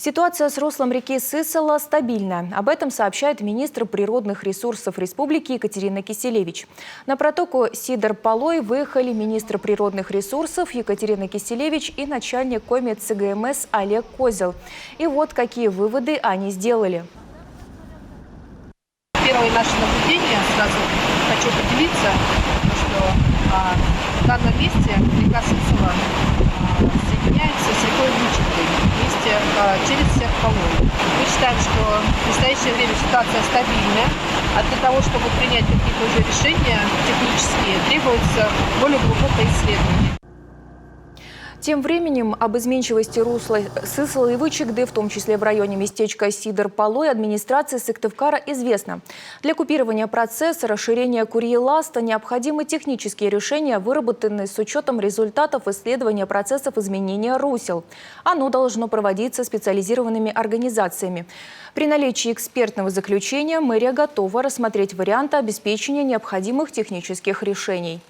Ситуация с руслом реки Сысола стабильная. Об этом сообщает министр природных ресурсов республики Екатерина Киселевич. На протоку Сидор-Полой выехали министр природных ресурсов Екатерина Киселевич и начальник коми ЦГМС Олег Козел. И вот какие выводы они сделали. Первое наше наблюдение, сразу хочу поделиться, что в данном месте река Сысола соединяется с рекой Вычегдой через Сидор-Полой. Мы считаем, что в настоящее время ситуация стабильная, а для того, чтобы принять какие-то уже решения технические, требуется более глубокое исследование. Тем временем об изменчивости русла Сысола и Вычегды, в том числе в районе местечка Сидор-Полой, администрации Сыктывкара известно. Для купирования процесса расширения Курье-Ласта необходимы технические решения, выработанные с учетом результатов исследования процессов изменения русел. Оно должно проводиться специализированными организациями. При наличии экспертного заключения мэрия готова рассмотреть варианты обеспечения необходимых технических решений.